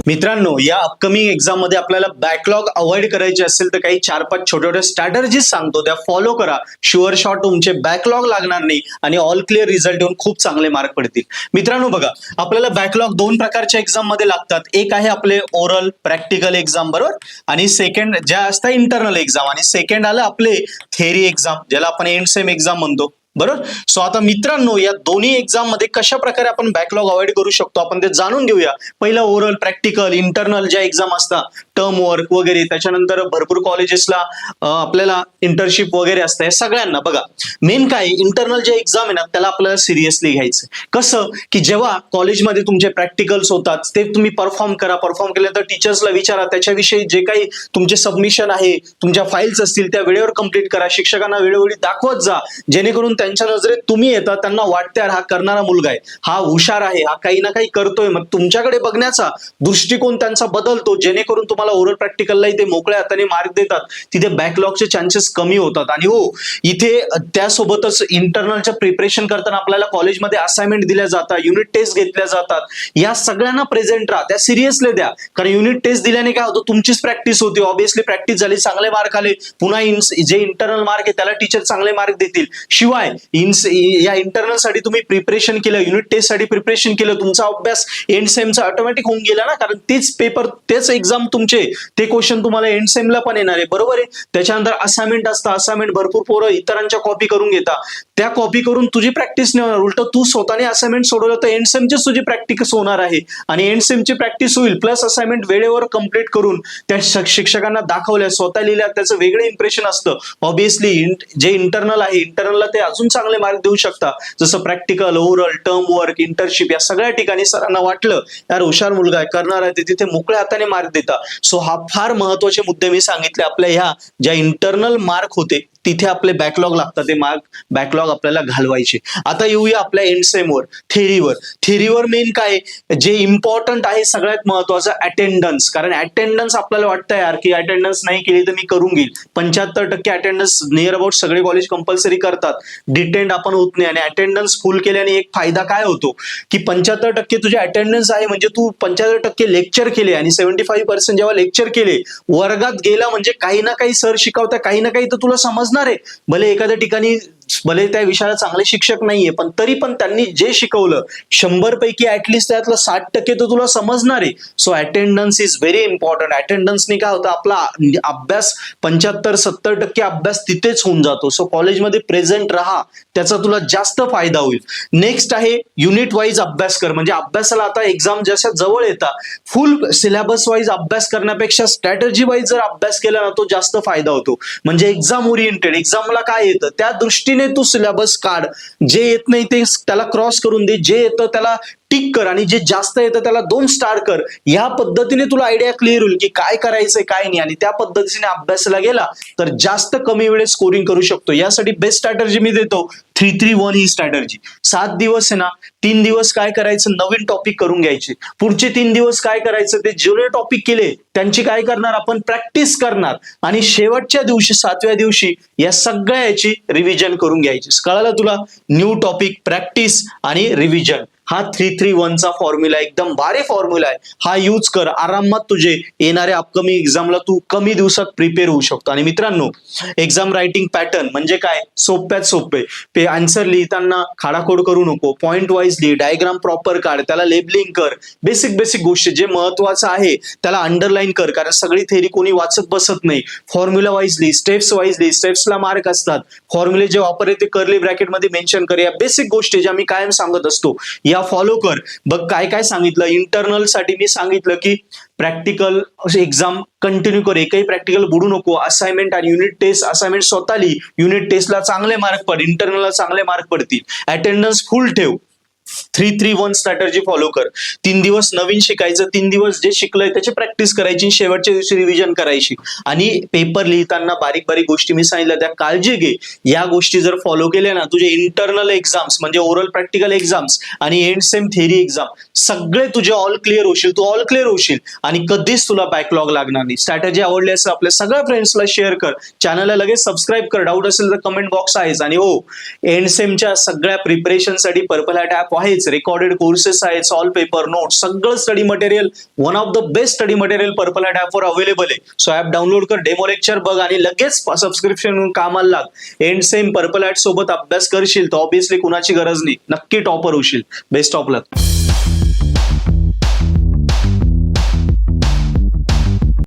मित्रांनो, या upcoming exam मध्ये आपल्याला बॅकलॉग अवॉइड करायचे असेल तर काही 4-5 छोट्या स्ट्रॅटर्जीज सांगतो, त्या फॉलो करा. शुअर शॉट तुमचे बॅकलॉग लागणार नाही आणि ऑल क्लिअर रिझल्ट येऊन खूप चांगले मार्क पडतील. मित्रांनो बघा, आपल्याला बॅकलॉग दोन प्रकारच्या एक्झाम मध्ये लागतात. एक आहे आपले ओरल प्रॅक्टिकल एक्झाम, बरोबर, आणि सेकंड ज्या असतात इंटरनल एक्झाम, आणि सेकंड आलं आपले थेअरी एक्झाम, ज्याला आपण एंड सेम एक्झाम म्हणतो. बरोबर. सो आता मित्रांनो, या दोन्ही एक्झाम मध्ये कशा प्रकारे आपण बॅकलॉग अवॉइड करू शकतो आपण ते जाणून घेऊया. पहिलं ओरल, प्रॅक्टिकल, इंटरनल ज्या एक्झाम असतात, टर्म वर्क वगैरे, त्याच्यानंतर भरपूर कॉलेजेसला आपल्याला इंटर्नशिप वगैरे असतं. या सगळ्यांना बघा, मेन काय इंटरनल जे एक्झाम आहे ना, त्याला आपल्याला सिरियसली घ्यायचं. कसं की जेव्हा कॉलेजमध्ये तुमचे प्रॅक्टिकल्स होतात ते तुम्ही परफॉर्म करा. परफॉर्म केले तर टीचर्सला विचारा, त्याच्याविषयी जे काही तुमचे सबमिशन आहे, तुमच्या फाईल्स असतील त्या वेळेवर कंप्लीट करा. शिक्षकांना वेळोवेळी दाखवत जा, जेणेकरून त्यांच्या नजरेत तुम्ही येता, त्यांना वाटते हा करणारा मुलगा आहे, हा हुशार आहे, हा काही ना काही करतोय. मग तुमच्याकडे बघण्याचा दृष्टिकोन त्यांचा बदलतो, जेणेकरून तुम्हाला ओरल प्रॅक्टिकलला इथे मोकळ्या हाताने मार्क देतात. तिथे बॅकलॉगचे चान्सेस कमी होतात. आणि हो, इथे त्यासोबतच इंटरनलचं प्रिपरेशन करताना आपल्याला कॉलेजमध्ये असाइनमेंट दिल्या जातात, युनिट टेस्ट घेतल्या जातात. या सगळ्यांना प्रेझेंट राहा, त्या सिरियसली द्या. कारण युनिट टेस्ट दिल्याने काय होतं, तुमचीच प्रॅक्टिस होती. ऑब्व्हियसली प्रॅक्टिस झाली, चांगले मार्क आले, पुन्हा जे इंटरनल मार्क आहे त्याला टीचर चांगले मार्क देतील. शिवाय या इंटरनल साठी तुम्ही प्रिपरेशन केलं, युनिट टेस्ट साठी प्रिपरेशन केलं, तुमचा अभ्यास एंड सेमचा ऑटोमॅटिक होऊन गेला ना, कारण तेच पेपर, तेच एक्झाम तुमचे, ते क्वेश्चन तुम्हाला एंड सेमला पण येणार आहे. बरोबर आहे. त्याच्यानंतर असाइनमेंट असतं, असाइनमेंट भरपूर पोरं इतरांच्या कॉपी करून घेतात. त्या कॉपी करून तुझी प्रॅक्टिस नाही होणार, उलट तू स्वतःने असाइनमेंट सोडवलं तर एंड सेमचीच तुझी प्रॅक्टिस होणार आहे. आणि एंड सेमची प्रॅक्टिस होईल, प्लस असाइनमेंट वेळेवर कंप्लीट करून त्या शिक्षकांना दाखवल्या, स्वतः लिहिल्या, त्याचं वेगळं इम्प्रेशन असतं. ऑब्व्हियसली जे इंटरनल आहे, इंटरनलला ते अजून चांगले मार्क देऊ शकता. जसं practical, oral, term work, internship, या सगळ्या ठिकाणी सरांना वाटलं यार हुशार मुलगा आहे, करणार आहे, ते तिथे मोकळ्या हाताने मार्क देतात. सो हा फार महत्वाचे मुद्दे मी सांगितले. आपल्या ह्या ज्या इंटरनल मार्क होते तिथे आपले बॅकलॉग लागतात, ते मार्क बॅकलॉग आपल्याला घालवायचे. आता येऊया आपल्या एंड सेमवर, थेअरीवर. थेअरीवर मेन काय जे इम्पॉर्टंट आहे, सगळ्यात महत्वाचं अटेंडन्स. कारण अटेंडन्स आपल्याला वाटतं यार की अटेंडन्स नाही केली तर मी करून घेईल. 75% अटेंडन्स नियर अबाउट सगळे कॉलेज कंपल्सरी करतात. डिटेंड आपण होत नाही. आणि अटेंडन्स फुल केल्याने एक फायदा काय होतो की 75% तुझे अटेंडन्स आहे म्हणजे तू 75% लेक्चर केले, आणि 75% जेव्हा लेक्चर केले, वर्गात गेला म्हणजे काही ना काही सर शिकवता, काही ना काही तर तुला समजणार आहे. भले एखाद्या ठिकाणी भले त्या विषयाला चांगले शिक्षक नाहीये, पण तरी पण त्यांनी जे शिकवलं 100 पैकी ऍटलिस्ट त्यातलं 60% तर तुला समजणार आहे. So attendance is very important. अटेंडन्सने काय होतं, आपला अभ्यास 75-70% अभ्यास तिथेच होऊन जातो. सो कॉलेजमध्ये प्रेझेंट राहा, त्याचा तुला जास्त फायदा होईल. नेक्स्ट आहे युनिट वाईज अभ्यास कर. म्हणजे अभ्यासाला आता एक्झाम जशा जवळ येतात, फुल सिलेबस वाईज अभ्यास करण्यापेक्षा स्ट्रॅटर्जी वाईज जर अभ्यास केला ना, तो जास्त फायदा होतो. म्हणजे एक्झाम ओरिएंटेड, एक्झामला काय येतं त्या दृष्टीने तू सिलेबस काढ. जे येत नाही ते त्याला क्रॉस करून दे, जे येतं त्याला टिक कर, आणि जे जास्त येतं त्याला 2 स्टार कर. या पद्धतीने तुला आयडिया क्लिअर होईल की काय करायचंय काय नाही, आणि त्या पद्धतीने अभ्यासाला गेला तर जास्त कमी वेळेत स्कोरिंग करू शकतो. यासाठी बेस्ट स्ट्रॅटर्जी मी देतो 3-3-1 ही स्ट्रॅटर्जी. 7 दिवस आहे ना, 3 दिवस काय करायचं, नवीन टॉपिक करून घ्यायचे. पुढचे 3 दिवस काय करायचं, ते जुने टॉपिक केले त्यांची काय करणार आपण, प्रॅक्टिस करणार. आणि शेवटच्या दिवशी 7व्या दिवशी या सगळ्या याची रिव्हिजन करून घ्यायची. कळालं तुला? न्यू टॉपिक, प्रॅक्टिस आणि रिव्हिजन, हा 3-3-1 चा फॉर्म्युला एकदम भारी फॉर्म्युला आहे. हा यूज कर, आरामात तुझे येणाऱ्या अपकमिंग एक्झामला तू कमी दिवसात प्रिपेअर होऊ शकतो. आणि मित्रांनो, एक्झाम रायटिंग पॅटर्न म्हणजे काय, सोप्यात सोपे. आन्सर लिहिताना खाडाखोड करू नको, पॉइंट वाईज लिही, डायग्राम प्रॉपर काढ, त्याला लेबलिंग कर, बेसिक गोष्टी जे महत्वाचं आहे त्याला अंडरलाईन कर, कारण सगळी थेअरी कोणी वाचत बसत नाही. फॉर्म्युला वाईज लिही, स्टेप्स वाईज लिही, स्टेप्सला मार्क असतात. फॉर्म्युले जे वापरले ते कर्ली ब्रॅकेट मध्ये मेन्शन कर. या बेसिक गोष्टी ज्या मी कायम सांगत असतो या फॉलो कर. बघ काय काय सांगितलं. इंटरनल साठी मी सांगितलं की प्रॅक्टिकल एक्झाम कंटिन्यू कर, एकही प्रॅक्टिकल बुडू नको. असाइनमेंट आणि युनिट टेस्ट, असाइनमेंट स्वतः लिही, युनिट टेस्टला चांगले मार्क पड, इंटरनलला चांगले मार्क पडतील. अटेंडन्स फुल ठेव. 3-3-1 स्ट्रॅटर्जी फॉलो कर. 3 दिवस नवीन शिकायचं, 3 दिवस जे शिकलंय त्याची प्रॅक्टिस करायची, शेवटच्या दिवशी रिव्हिजन करायची. आणि पेपर लिहिताना बारीक गोष्टी मी सांगितल्या त्या काळजी घे. या गोष्टी जर फॉलो केल्या ना, तुझे इंटरनल एक्झाम्स म्हणजे ओरल प्रॅक्टिकल एक्झाम्स आणि एंड सेम थेअरी एक्झाम सगळे तुझे ऑल क्लिअर होशील, तू ऑल क्लिअर होशील, आणि कधीच तुला बॅकलॉग लागणार नाही. स्ट्रॅटर्जी आवडली असेल आपल्या सगळ्या फ्रेंड्सला शेअर कर, चॅनलला लगेच सबस्क्राईब कर. डाऊट असेल तर कमेंट बॉक्स आहेच. आणि हो, एंड सेमच्या सगळ्या प्रिपरेशनसाठी पर्पल हॅट ऍप आहेच, रेकॉर्डेड कोर्सेस आहेत, सॉल्व पेपर, नोट, सगळं study material, one of the best study material purple at ॲपवर अवेलेबल आहे. सो ॲप डाउनलोड कर, डेमो लेक्चर बघ आणि लगेच सबस्क्रिप्शन कामाला लाग. एंड सेम पर्पल ॲट सोबत अभ्यास करशील तर ऑब्विसली कुणाची गरज नाही, नक्की टॉपर होशील. Best of luck.